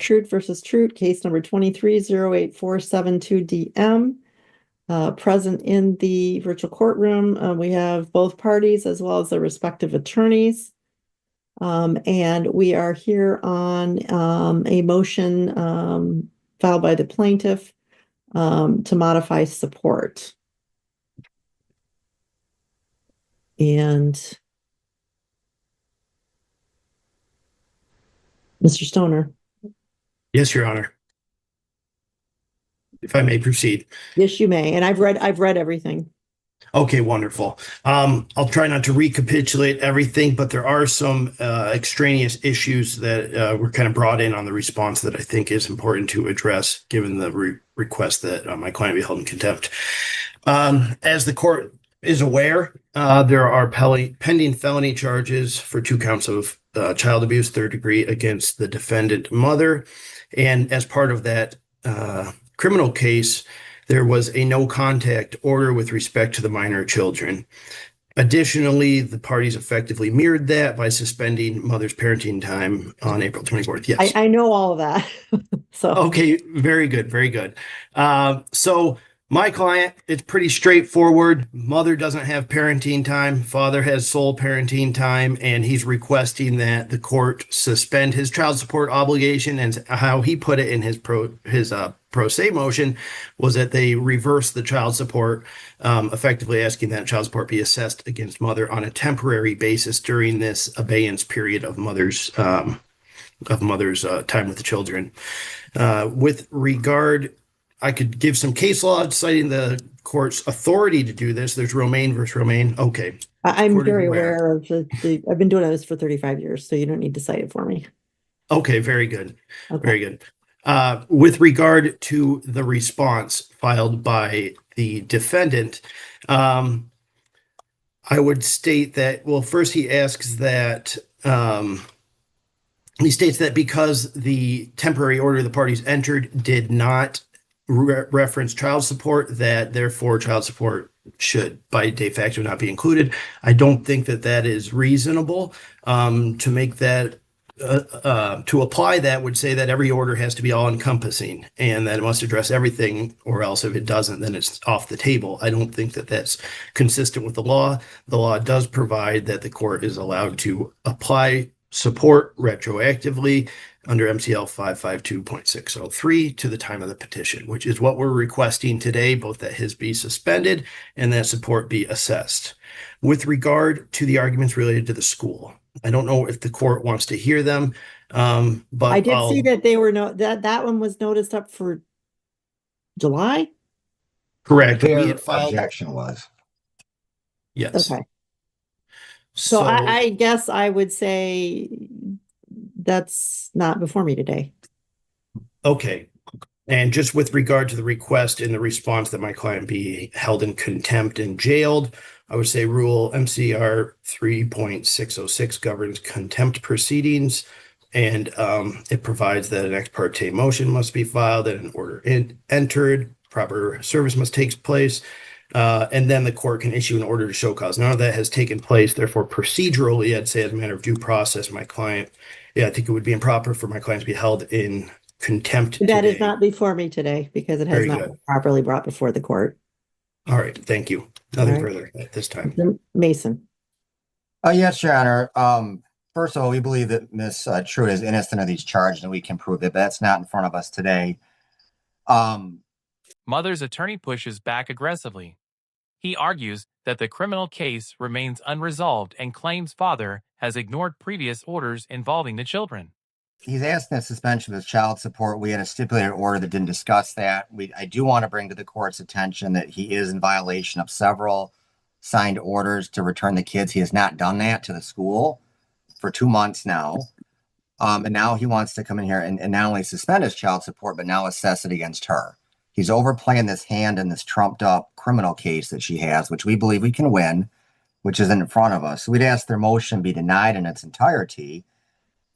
Trute versus Trute, case number 23-08472 DM. Present in the virtual courtroom, we have both parties as well as their respective attorneys. And we are here on a motion filed by the plaintiff to modify support. And Mr. Stoner. Yes, Your Honor. If I may proceed. Yes, you may. And I've read everything. Okay, wonderful. I'll try not to recapitulate everything, but there are some extraneous issues that were kind of brought in on the response that I think is important to address, given the request that my client be held in contempt. As the court is aware, there are pending felony charges for 2 counts of child abuse, 3rd degree, against the defendant mother. And as part of that criminal case, there was a no contact order with respect to the minor children. Additionally, the parties effectively mirrored that by suspending mother's parenting time on April 24th. Yes. I know all of that. So Okay, very good, very good. So my client, it's pretty straightforward. Mother doesn't have parenting time. Father has sole parenting time, and he's requesting that the court suspend his child support obligation. And how he put it in his pro se motion was that they reverse the child support, effectively asking that child support be assessed against mother on a temporary basis during this abeyance period of mother's time with the children. With regard, I could give some case law citing the court's authority to do this. There's Romaine versus Romaine. Okay. I'm very aware of I've been doing this for 35 years, so you don't need to cite it for me. Okay, very good. Okay. Very good. With regard to the response filed by the defendant, I would state that, well, first he asks that, he states that because the temporary order the parties entered did not reference child support, that therefore child support should by de facto not be included. I don't think that that is reasonable. To make that to apply that would say that every order has to be all encompassing and that it must address everything, or else if it doesn't, then it's off the table. I don't think that that's consistent with the law. The law does provide that the court is allowed to apply support retroactively under MCL 552.603 to the time of the petition, which is what we're requesting today, both that his be suspended and that support be assessed. With regard to the arguments related to the school, I don't know if the court wants to hear them, but I did see that they were that one was noticed up for July. Correct. Their objection was. Yes. Okay. So I guess I would say that's not before me today. Okay. And just with regard to the request and the response that my client be held in contempt and jailed, I would say Rule MCR 3.606 governs contempt proceedings, and it provides that an ex parte motion must be filed and an order entered, proper service must take place, and then the court can issue an order to show cause. None of that has taken place. Therefore, procedurally, I'd say as a matter of due process, my client, I think it would be improper for my client to be held in contempt That today. is not before me today because it has not been properly brought before the court. All right. Thank you. Nothing further at this time. Mason. Yes, Your Honor. First of all, we believe that Ms. True is innocent of these charges and we can prove it, but that's not in front of us today. Mother's attorney pushes back aggressively. He argues that the criminal case remains unresolved and claims father has ignored previous orders involving the children. He's asking a suspension of his child support. We had a stipulated order that didn't discuss that. I do want to bring to the court's attention that he is in violation of several signed orders to return the kids. He has not done that to the school for 2 months now. And now he wants to come in here and not only suspend his child support, but now assess it against her. He's overplaying this hand in this trumped up criminal case that she has, which we believe we can win, which is in front of us. So we'd ask their motion be denied in its entirety.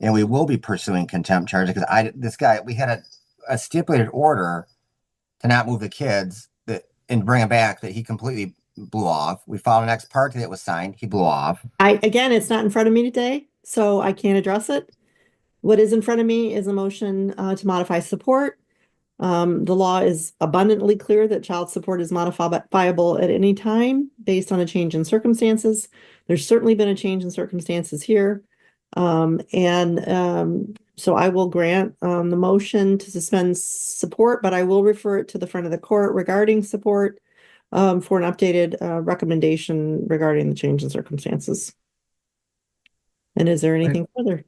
And we will be pursuing contempt charges because we had a stipulated order to not move the kids and bring them back that he completely blew off. We filed an ex parte that was signed. He blew off. Again, it's not in front of me today, so I can't address it. what is in front of me is a motion to modify support. The law is abundantly clear that child support is modifiable at any time based on a change in circumstances. There's certainly been a change in circumstances here. So I will grant the motion to suspend support, but I will refer it to the front of the court regarding support for an updated recommendation regarding the change in circumstances. And is there anything further?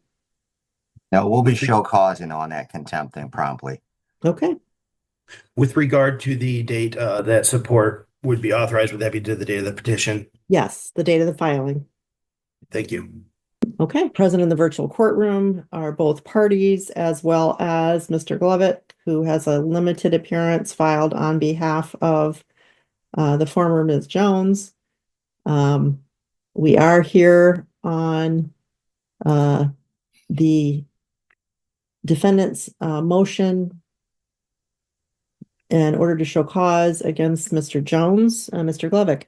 No, we'll be show causing on that contempt thing promptly. Okay. With regard to the date that support would be authorized, would that be to the date of the petition? Yes, the date of the filing. Thank you. Okay, present in the virtual courtroom are both parties as well as Mr. Glovett, who has a limited appearance filed on behalf of the former Ms. Jones. We are here on the defendant's motion in order to show cause against Mr. Jones. Mr. Glovett.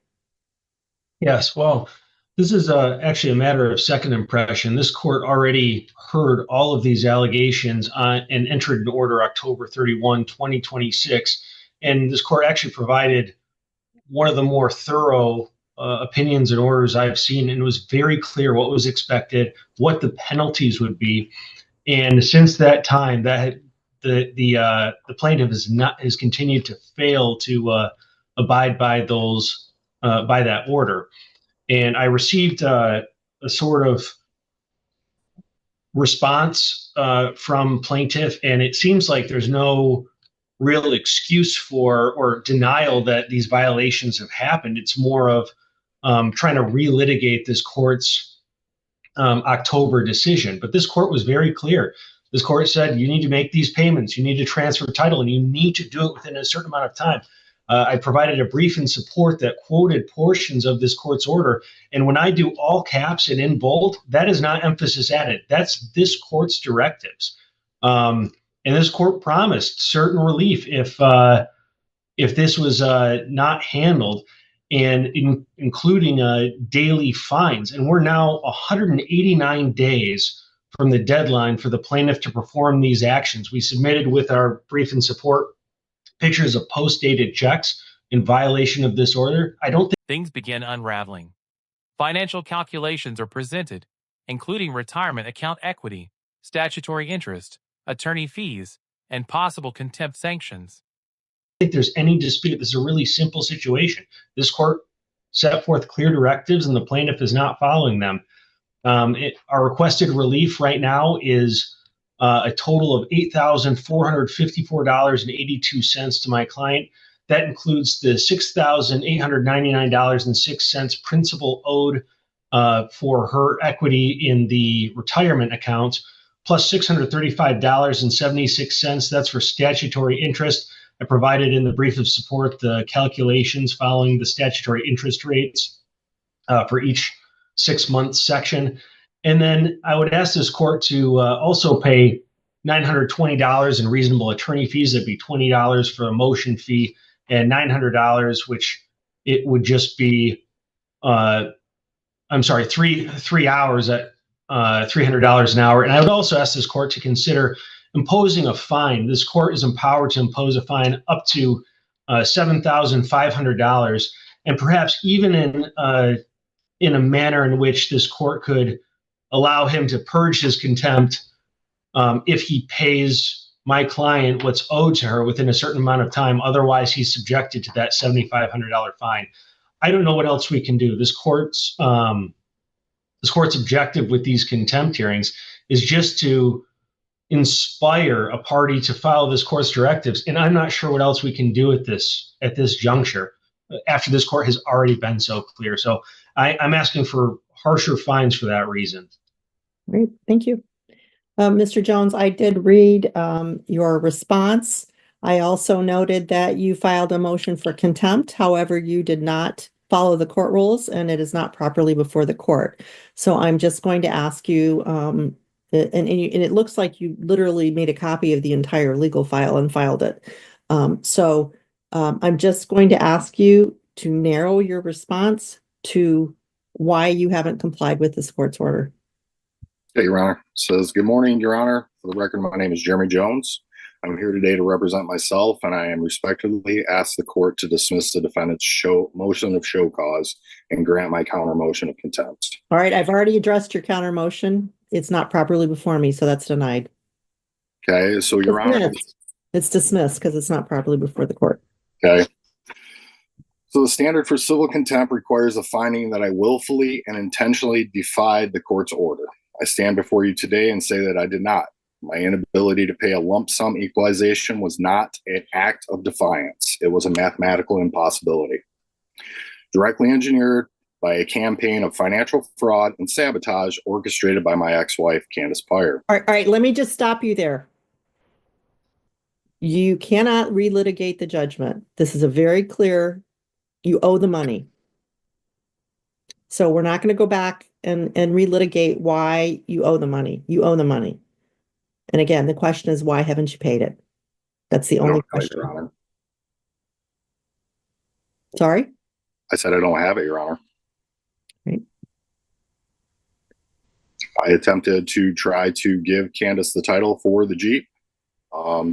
Yes, well, this is actually a matter of second impression. This court already heard all of these allegations and entered an order October 31, 2026. And this court actually provided one of the more thorough opinions and orders I've seen. And it was very clear what was expected, what the penalties would be. And since that time, the plaintiff has continued to fail to abide by those by that order. And I received a sort of response from plaintiff, and it seems like there's no real excuse for or denial that these violations have happened. It's more of trying to relitigate this court's October decision. But this court was very clear. This court said you need to make these payments, you need to transfer title, and you need to do it within a certain amount of time. I provided a brief in support that quoted portions of this court's order. And when I do all caps and in bold, that is not emphasis added. That's this court's directives. And this court promised certain relief if this was not handled, and including daily fines. And we're now 189 days from the deadline for the plaintiff to perform these actions. We submitted with our brief in support pictures of post-dated checks in violation of this order. I don't think Things begin unraveling. Financial calculations are presented, including retirement account equity, statutory interest, attorney fees, and possible contempt sanctions. there's any dispute. This is a really simple situation. This court set forth clear directives and the plaintiff is not following them. Our requested relief right now is a total of $8,454.82 to my client. That includes the $6,899.06 principal owed for her equity in the retirement account, plus $635.76. That's for statutory interest. I provided in the brief of support the calculations following the statutory interest rates for each 6-month section. And then I would ask this court to also pay $920 in reasonable attorney fees. That'd be $20 for a motion fee and $900, which it would just be, three hours at $300 an hour. And I would also ask this court to consider imposing a fine. This court is empowered to impose a fine up to $7,500, and perhaps even in a manner in which this court could allow him to purge his contempt if he pays my client what's owed to her within a certain amount of time. Otherwise, he's subjected to that $7,500 fine. I don't know what else we can do. This court's objective with these contempt hearings is just to inspire a party to follow this court's directives, and I'm not sure what else we can do at this juncture after this court has already been so clear. So I'm asking for harsher fines for that reason. Great, thank you. Mr. Jones, I did read your response. I also noted that you filed a motion for contempt. However, you did not follow the court rules and it is not properly before the court. So I'm just going to ask you, and it looks like you literally made a copy of the entire legal file and filed it. I'm just going to ask you to narrow your response to why you haven't complied with this court's order. Okay, Your Honor. Says, good morning, Your Honor. For the record, my name is Jeremy Jones. I'm here today to represent myself, and I am respectfully ask the court to dismiss the defendant's motion of show cause and grant my counter motion of contempt. All right, I've already addressed your counter motion. It's not properly before me, so that's denied. Okay, so Your Honor. Dismissed. It's dismissed because it's not properly before the court. Okay. So the standard for civil contempt requires a finding that I willfully and intentionally defied the court's order. I stand before you today and say that I did not. My inability to pay a lump sum equalization was not an act of defiance. It was a mathematical impossibility, directly engineered by a campaign of financial fraud and sabotage orchestrated by my ex-wife, Candace Pyre. All right, let me just stop you there. You cannot relitigate the judgment. This is a very clear, you owe the money. So we're not going to go back and relitigate why you owe the money. You owe the money. And again, the question is, why haven't you paid it? That's the only question. Your Honor. Sorry? I said I don't have it, Your Honor. Right. I attempted to try to give Candace the title for the Jeep.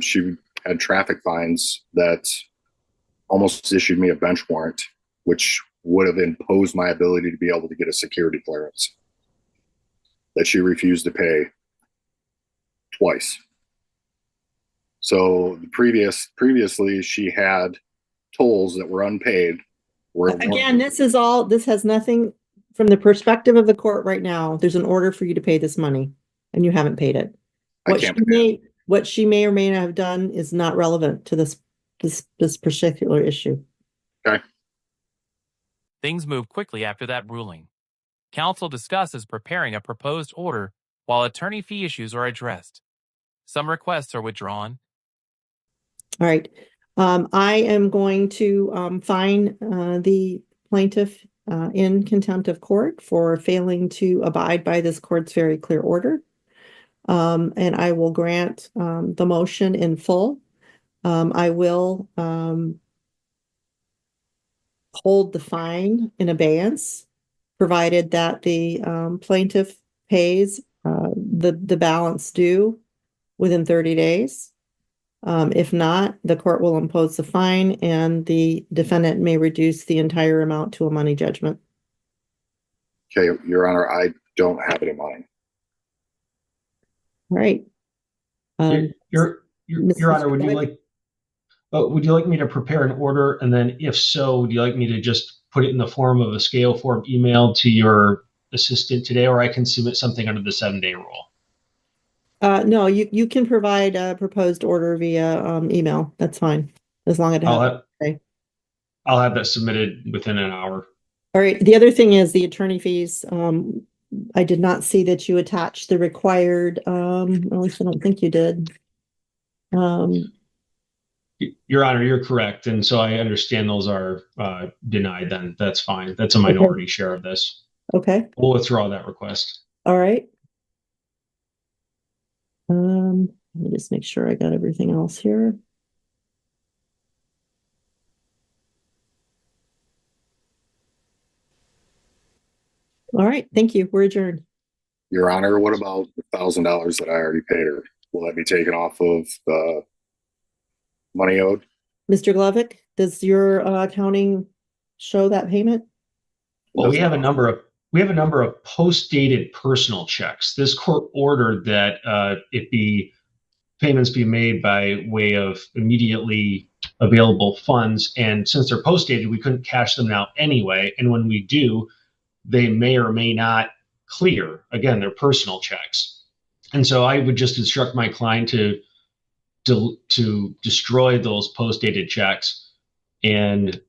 She had traffic fines that almost issued me a bench warrant, which would have imposed my ability to be able to get a security clearance that she refused to pay twice. So previously she had tolls that were unpaid. Again, this has nothing from the perspective of the court right now. There's an order for you to pay this money and you haven't paid it. What she may or may not have done is not relevant to this particular issue. Okay. Things move quickly after that ruling. Counsel discusses preparing a proposed order while attorney fee issues are addressed. Some requests are withdrawn. All right. I am going to fine the plaintiff in contempt of court for failing to abide by this court's very clear order. And I will grant the motion in full. I will hold the fine in abeyance, provided that the plaintiff pays the balance due within 30 days. If not, the court will impose the fine and the defendant may reduce the entire amount to a money judgment. Okay, Your Honor, I don't have any money. All right. Your Honor, would you like me to prepare an order, and then if so, would you like me to just put it in the form of a scale form email to your assistant today, or I can submit something under the 7-day rule? No, you can provide a proposed order via email. That's fine, as long as I'll have that submitted within an hour. All right. The other thing is the attorney fees. I did not see that you attached the required, at least I don't think you did. Your Honor, you're correct. And so I understand those are denied then. That's fine. That's a minority share of this. Okay. We'll withdraw that request. All right. Let me just make sure I got everything else here. All right. Thank you. We're adjourned. Your Honor, what about the $1,000 that I already paid her? Will that be taken off of the money owed? Mr. Glovick, does your accounting show that payment? Well, we have a number of post-dated personal checks. This court ordered that payments be made by way of immediately available funds. And since they're post-dated, we couldn't cash them out anyway. And when we do, they may or may not clear. Again, they're personal checks. And so I would just instruct my client to destroy those post-dated checks. And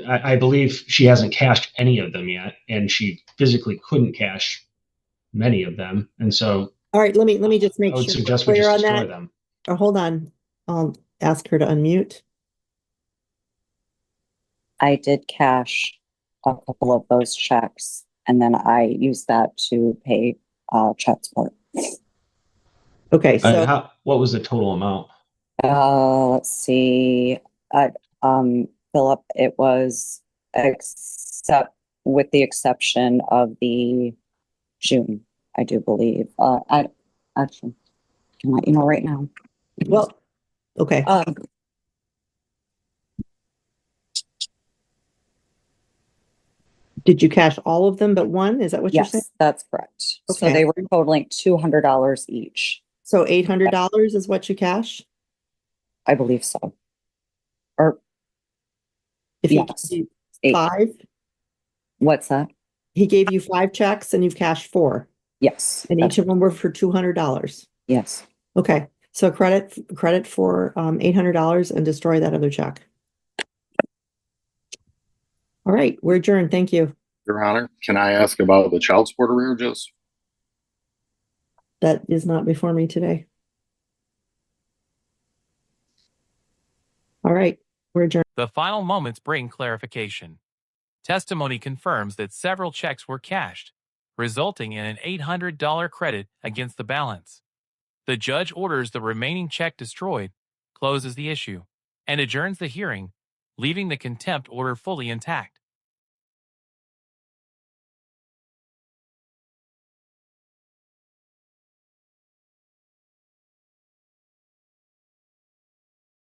I believe she hasn't cashed any of them yet, and she physically couldn't cash many of them. And so, all right, let me just make I would sure suggest we just destroy them. Oh, hold on. I'll ask her to unmute. I did cash a couple of those checks, and then I used that to pay child support. Okay, so what was the total amount? Let's see. Philip, it was with the exception of the June. I do believe. I actually can let you know right now. Well, okay. Did you cash all of them but one? Is that what you're saying? Yes, that's correct. So Okay. they were totaling $200 each. So $800 is what you cash? I believe so. Or If he yes, gave you 8. 5, What's that? he gave you 5 checks and you've cashed 4, Yes. and each of them were for $200. Yes. Okay, so credit for $800 and destroy that other check. All right, we're adjourned. Thank you. Your Honor, can I ask about the child support arrearages? That is not before me today. All right, we're adjourned. The final moments bring clarification. Testimony confirms that several checks were cashed, resulting in an $800 credit against the balance. The judge orders the remaining check destroyed, closes the issue, and adjourns the hearing, leaving the contempt order fully intact.